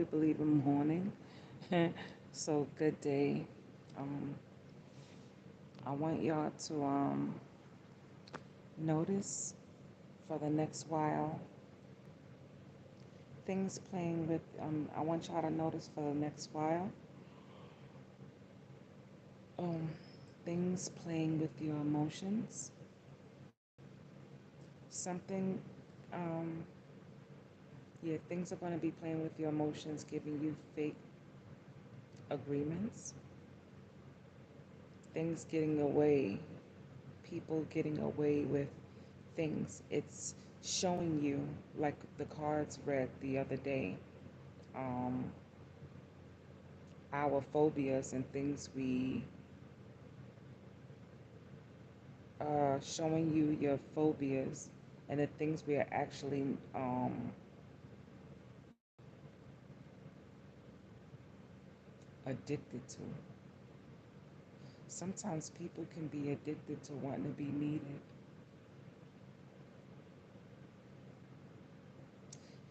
really believe in morning. So good day. Um, I want y'all to notice for the next while things playing with. I want y'all to notice for the next while um, things playing with your emotions. Something, um, yeah, things are going to be playing with your emotions, giving you fake agreements, things getting away, people getting away with things. It's showing you, like the cards read the other day, um, our phobias and things we showing you your phobias and the things we are actually addicted to. Sometimes people can be addicted to wanting to be needed.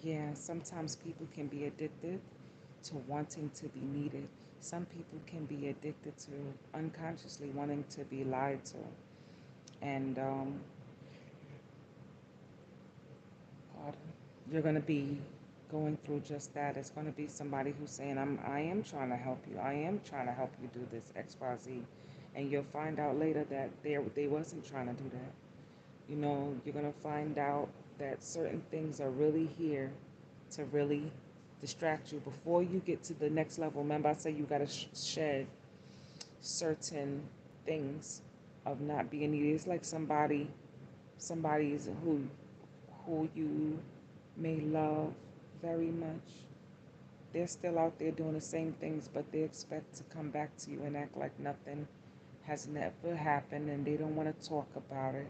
Yeah, sometimes people can be addicted to wanting to be needed. Some people can be addicted to unconsciously wanting to be lied to. And God, you're going to be going through just that. It's going to be somebody who's saying, I am trying to help you. I am trying to help you do this XYZ. And you'll find out later that they wasn't trying to do that. You know, you're going to find out that certain things are really here to really distract you before you get to the next level. Remember, I said you got to shed certain things of not being needed. It's like somebody's who you may love very much. They're still out there doing the same things, but they expect to come back to you and act like nothing has never happened, and they don't want to talk about it.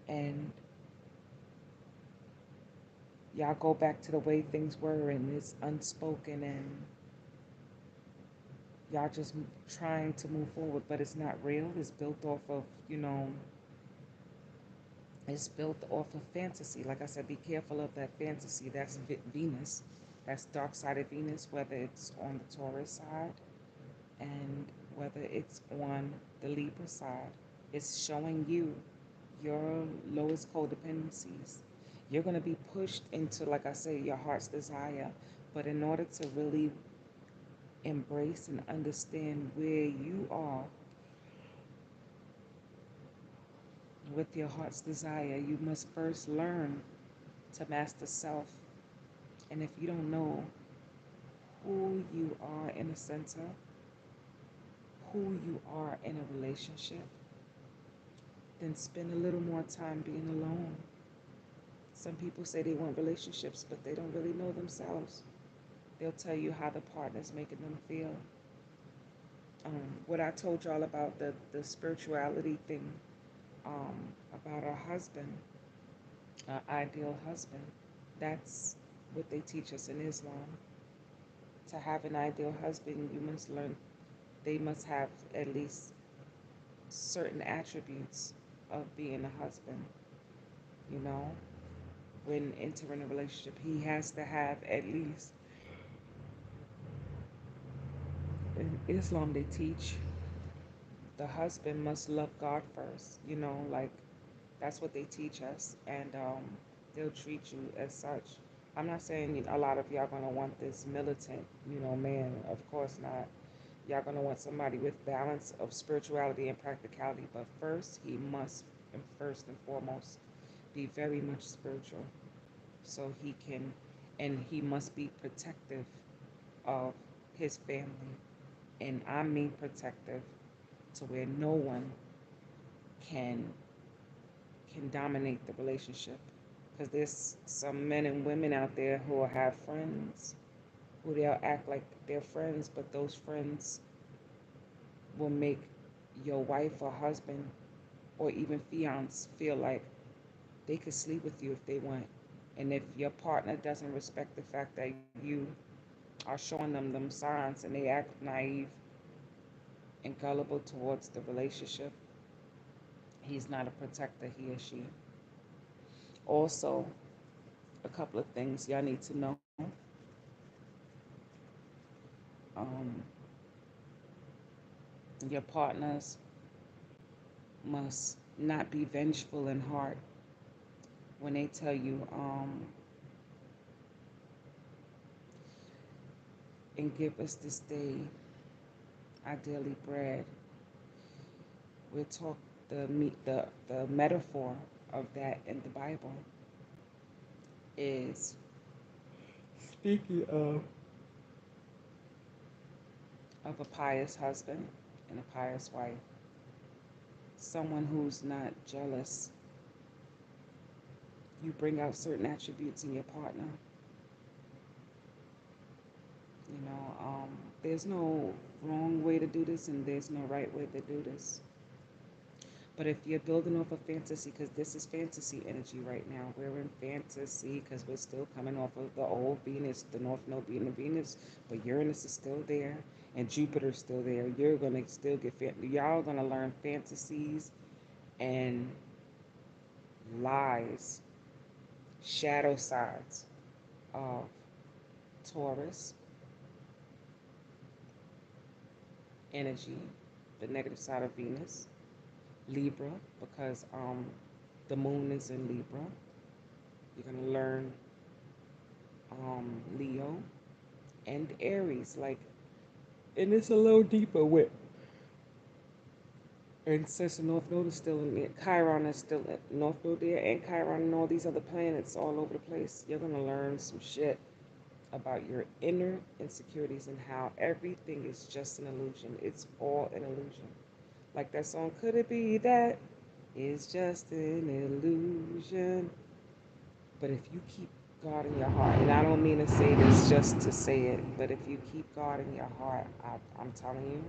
And y'all go back to the way things were, and it's unspoken, and y'all just trying to move forward, but it's not real. It's built off of, it's built off of fantasy. Like I said, be careful of that fantasy. That's Venus. That's dark-sided Venus, whether it's on the Taurus side and whether it's on the Libra side. It's showing you your lowest codependencies. You're going to be pushed into, like I say, your heart's desire. But in order to really embrace and understand where you are with your heart's desire, you must first learn to master self. And if you don't know who you are in a center, who you are in a relationship, then spend a little more time being alone. Some people say they want relationships, but they don't really know themselves. They'll tell you how the partner's making them feel. What I told y'all about the spirituality thing, about a husband, an ideal husband, that's what they teach us in Islam. To have an ideal husband, you must learn, they must have at least certain attributes of being a husband. You know, when entering a relationship, he has to have at least, in Islam, they teach the husband must love God first. Like that's what they teach us, and they'll treat you as such. I'm not saying a lot of y'all gonna want this militant, man. Of course not. Y'all gonna want somebody with balance of spirituality and practicality, but first he must, and first and foremost, be very much spiritual, so he can, and he must be protective of his family, and I mean protective to where no one can dominate the relationship. Because there's some men and women out there who will have friends who they'll act like they're friends, but those friends will make your wife or husband or even fiance feel like they could sleep with you if they want. And if your partner doesn't respect the fact that you are showing them signs and they act naive and gullible towards the relationship, he's not a protector, he or she. Also, a couple of things y'all need to know. Um, your partners must not be vengeful in heart when they tell you, and give us this day our daily bread. We'll talk the metaphor of that in the Bible is speaking of a pious husband and a pious wife, someone who's not jealous. You bring out certain attributes in your partner. You know, there's no wrong way to do this, and there's no right way to do this. But if you're building off of fantasy, because this is fantasy energy right now, we're in fantasy because we're still coming off of the old Venus, the North Node being the Venus, but Uranus is still there and Jupiter's still there. You're gonna still get y'all gonna learn fantasies and lies, shadow sides of Taurus energy, the negative side of Venus, Libra, because the moon is in Libra. You're gonna learn Leo and Aries, like, and it's a little deeper with. And since the North Node is still in it, Chiron is still at North Node there, and Chiron and all these other planets all over the place. You're gonna learn some shit about your inner insecurities and how everything is just an illusion. It's all an illusion. Like that song, could it be that it's just an illusion? But if you keep God in your heart, and I don't mean to say this just to say it, but if you keep God in your heart, I'm telling you,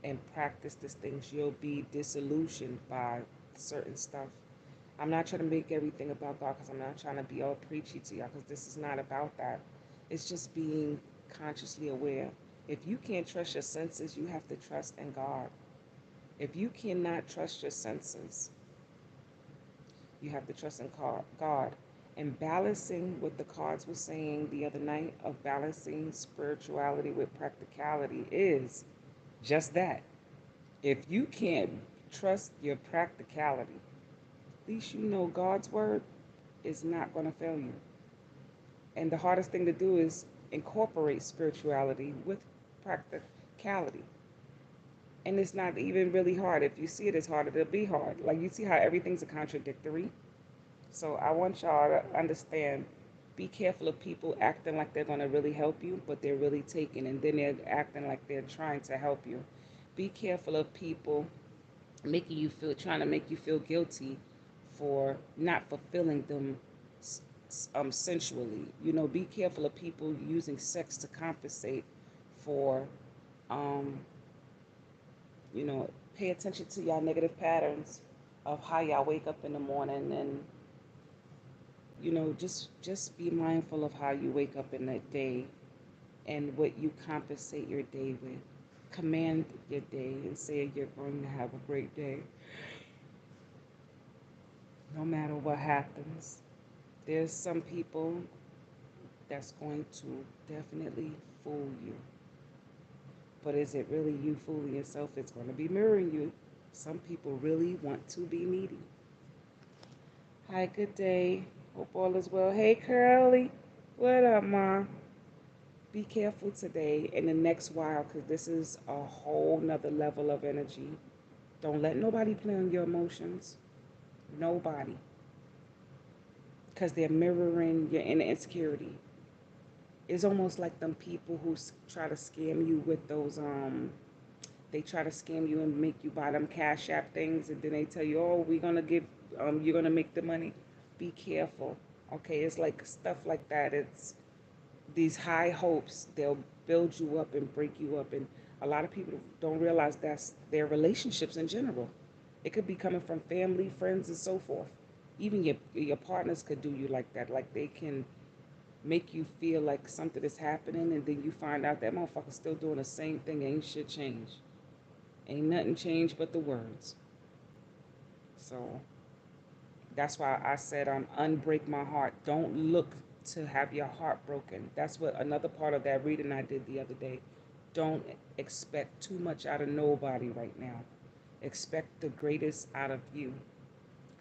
and practice these things, you'll be disillusioned by certain stuff. I'm not trying to make everything about God because I'm not trying to be all preachy to y'all because this is not about that. It's just being consciously aware. If you can't trust your senses, you have to trust in God. If you cannot trust your senses, you have to trust in God. And balancing what the cards were saying the other night of balancing spirituality with practicality is just that. If you can't trust your practicality, at least you know God's word is not going to fail you. And the hardest thing to do is incorporate spirituality with practicality. And it's not even really hard. If you see it as hard, it'll be hard. Like you see how everything's a contradictory. So I want y'all to understand, be careful of people acting like they're going to really help you, but they're really taking, and then they're acting like they're trying to help you. Be careful of people making you feel, trying to make you feel guilty for not fulfilling them sensually. You know, be careful of people using sex to compensate for, um, you know, pay attention to y'all negative patterns of how y'all wake up in the morning, and you know, just be mindful of how you wake up in that day and what you compensate your day with. Command your day and say you're going to have a great day no matter what happens. There's some people that's going to definitely fool you. But is it really you fooling yourself? It's going to be mirroring you. Some people really want to be needy. Hi, good day. Hope all is well. Hey, Curly. What up, Ma? Be careful today and the next while because this is a whole nother level of energy. Don't let nobody play on your emotions. Nobody. Because they're mirroring your inner insecurity. It's almost like them people who try to scam you with those, they try to scam you and make you buy them Cash App things, and then they tell you, oh, we're going to give, you're going to make the money. Be careful. Okay, it's like stuff like that. It's these high hopes, they'll build you up and break you up. And a lot of people don't realize that's their relationships in general. It could be coming from family, friends, and so forth. Even your partners could do you like that. Like they can make you feel like something is happening, and then you find out that motherfucker's still doing the same thing. Ain't shit changed. Ain't nothing changed but the words. So that's why I said, unbreak my heart. Don't look to have your heart broken. That's what another part of that reading I did the other day. Don't expect too much out of nobody right now. Expect the greatest out of you.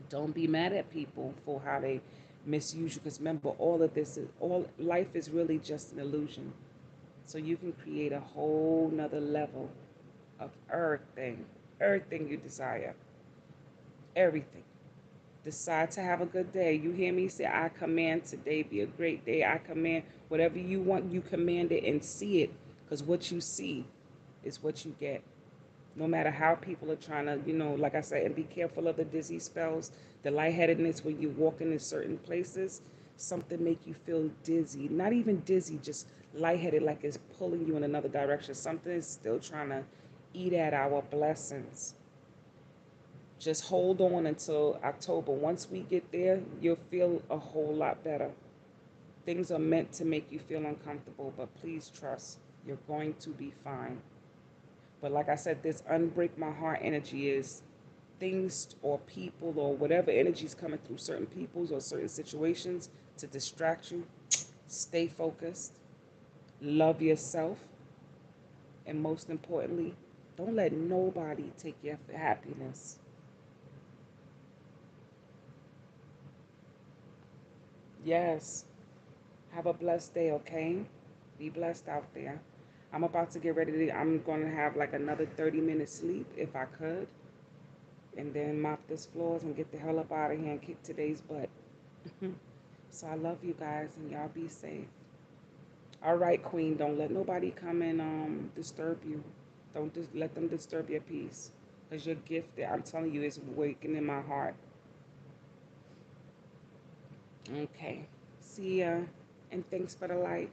Don't be mad at people for how they misuse you. Because remember, all of this is all life is really just an illusion. So you can create a whole nother level of everything you desire, everything. Decide to have a good day. You hear me say, I command today be a great day. I command whatever you want, you command it and see it. Because what you see is what you get. No matter how people are trying to, like I said, and be careful of the dizzy spells, the lightheadedness when you walk into certain places, something make you feel dizzy. Not even dizzy, just lightheaded, like it's pulling you in another direction. Something is still trying to eat at our blessings. Just hold on until October. Once we get there, you'll feel a whole lot better. Things are meant to make you feel uncomfortable, but please trust you're going to be fine. But like I said, this unbreak my heart energy is things or people or whatever energy is coming through certain peoples or certain situations to distract you. Stay focused, love yourself, and most importantly, don't let nobody take your happiness. Yes. Have a blessed day, okay? Be blessed out there. I'm about to get ready I'm going to have like another 30 minutes sleep if I could, and then mop this floors and get the hell up out of here and kick today's butt. So I love you guys and y'all be safe. All right, Queen, don't let nobody come and disturb you. Don't just let them disturb your peace. Because your gift, I'm telling you, is waking in my heart. Okay. See ya. And thanks for the light.